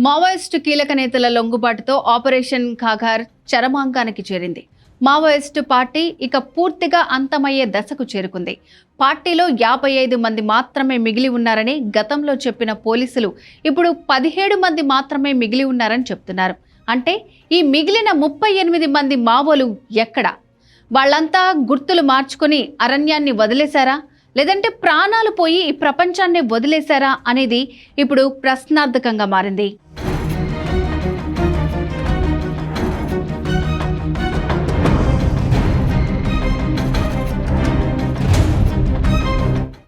Maoist కీలక నేతల లొంగుబాటుతో operation కాగార్ చరమాంకానికి చేరింది. మావోయిస్టు పార్టీ ఇక పూర్తిగా అంతమయ్యే దశకు చేరుకుంది. పార్టీలో 55 మంది మాత్రమే మిగిలి ఉన్నారని గతంలో చెప్పిన పోలీసులు ఇప్పుడు 17 మంది మాత్రమే మిగిలి ఉన్నారని చెప్తున్నారు. అంటే ఈ మిగిలిన 38 మంది మావోలు ఎక్కడ? వాళ్ళంతా గుర్తులు మార్చుకొని అరణ్యాన్ని వదిలేశారా, లేదంటే ప్రాణాలు పోయి ఈ ప్రపంచాన్ని వదిలేశారా అనేది ఇప్పుడు ప్రశ్నార్థకంగా మారింది.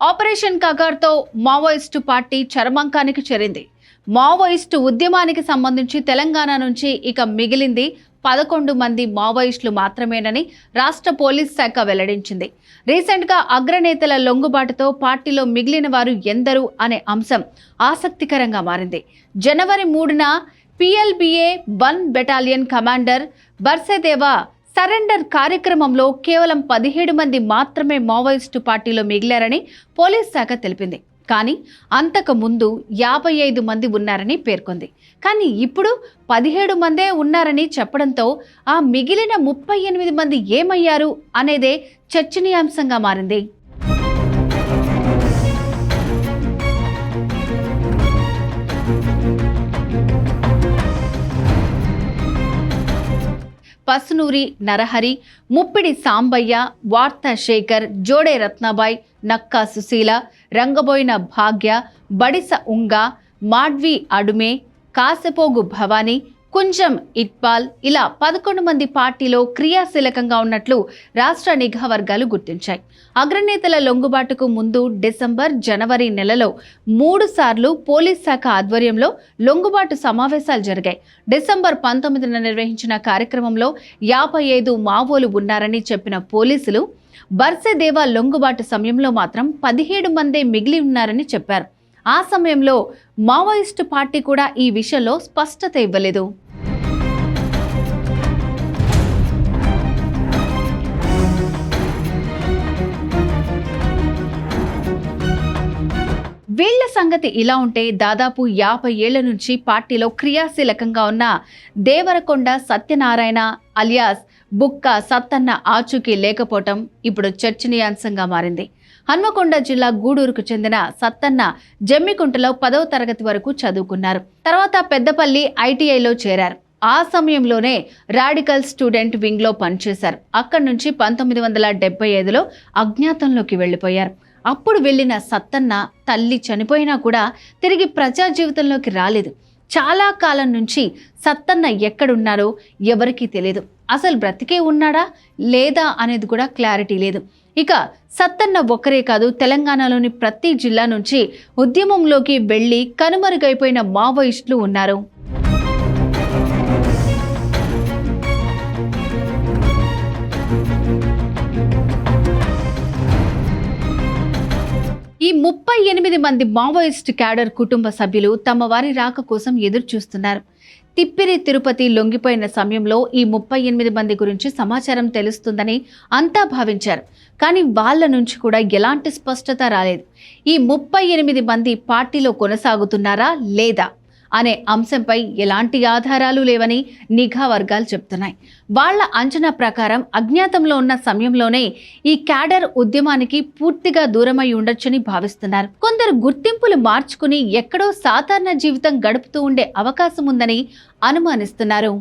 ఆపరేషన్ కాగార్తో మావోయిస్టు పార్టీ చరమాంకానికి చేరింది. మావోయిస్టు ఉద్యమానికి సంబంధించి తెలంగాణ నుంచి ఇక మిగిలింది 11 మంది మావోయిస్టులు మాత్రమేనని రాష్ట్ర పోలీస్ శాఖ వెల్లడించింది. రీసెంట్గా అగ్రనేతల లొంగుబాటుతో పార్టీలో మిగిలిన వారు ఎందరు అనే అంశం ఆసక్తికరంగా మారింది. జనవరి 3న PLBA 1 బెటాలియన్ కమాండర్ బర్సేదేవా సరెండర్ కార్యక్రమంలో కేవలం 17 మంది మాత్రమే మావోయిస్టు పార్టీలో మిగిలారని పోలీస్ శాఖ తెలిపింది. కానీ అంతకు ముందు 55 మంది ఉన్నారని పేర్కొంది. కానీ ఇప్పుడు 17 మందే ఉన్నారని చెప్పడంతో ఆ మిగిలిన 38 మంది ఏమయ్యారు అనేదే చర్చనీయాంశంగా మారింది. పసునూరి నరహరి, ముప్పిడి సాంబయ్య, వార్తా శేఖర్, జోడే రత్నాబాయ్, నక్కా సుశీల, రంగబోయిన భాగ్య, బడిస ఉంగ, మాడ్వి అడుమే, కాసెపోగు భవానీ, కుంజం ఇట్పాల్ ఇలా 11 మంది పార్టీలో క్రియాశీలకంగా ఉన్నట్లు రాష్ట్ర నిఘా వర్గాలు గుర్తించాయి. అగ్రనేతల లొంగుబాటుకు ముందు డిసెంబర్, జనవరి నెలలో 3 సార్లు పోలీస్ శాఖ ఆధ్వర్యంలో లొంగుబాటు సమావేశాలు జరిగాయి. డిసెంబర్ 19న నిర్వహించిన కార్యక్రమంలో 55 మావోలు ఉన్నారని చెప్పిన పోలీసులు బర్సేదేవా లొంగుబాటు సమయంలో మాత్రం 17 మందే మిగిలి ఉన్నారని చెప్పారు. ఆ సమయంలో మావోయిస్టు పార్టీ కూడా ఈ విషయంలో స్పష్టత ఇవ్వలేదు. వీళ్ల సంగతి ఇలా ఉంటే దాదాపు 50 ఏళ్ల నుంచి పార్టీలో క్రియాశీలకంగా ఉన్న దేవరకొండ సత్యనారాయణ అలియాస్ బుక్క సత్తన్న ఆచూకీ లేకపోవటం ఇప్పుడు చర్చనీయాంశంగా మారింది. హన్మకొండ జిల్లా గూడూరుకు చెందిన సత్తన్న జమ్మికుంటలో 10వ తరగతి వరకు చదువుకున్నారు. తర్వాత పెద్దపల్లి ITIలో చేరారు. ఆ సమయంలోనే రాడికల్ స్టూడెంట్ వింగ్లో పనిచేశారు. అక్కడి నుంచి 1975లో అజ్ఞాతంలోకి వెళ్లిపోయారు. అప్పుడు వెళ్లిన సత్తన్న తల్లి చనిపోయినా కూడా తిరిగి ప్రజా జీవితంలోకి రాలేదు. చాలా కాలం నుంచి సత్తన్న ఎక్కడున్నారో ఎవరికీ తెలియదు. అసలు బ్రతికే ఉన్నాడా లేదా అనేది కూడా క్లారిటీ లేదు. ఇక సత్తన్న ఒక్కరే కాదు, తెలంగాణలోని ప్రతి జిల్లా నుంచి ఉద్యమంలోకి వెళ్లి కనుమరుగైపోయిన మావోయిస్టులు ఉన్నారు. ఈ 38 మంది మావోయిస్ట్ క్యాడర్ కుటుంబ సభ్యులు తమ వారి రాక కోసం ఎదురు చూస్తున్నారు. తిప్పిరి తిరుపతి లొంగిపోయిన సమయంలో ఈ 38 మంది గురించి సమాచారం తెలుస్తుందని అంతా భావించారు. కానీ వాళ్ళ నుంచి కూడా ఎలాంటి స్పష్టత రాలేదు. ఈ 38 మంది పార్టీలో కొనసాగుతున్నారా లేదా అనే అంశంపై ఎలాంటి ఆధారాలు లేవని నిఘా వర్గాలు చెప్తున్నాయి. వాళ్ల అంచనా ప్రకారం అజ్ఞాతంలో ఉన్న సమయంలోనే ఈ క్యాడర్ ఉద్యమానికి పూర్తిగా దూరమై ఉండొచ్చని భావిస్తున్నారు. కొందరు గుర్తింపులు మార్చుకుని ఎక్కడో సాధారణ జీవితం గడుపుతూ ఉండే అవకాశం ఉందని అనుమానిస్తున్నారు.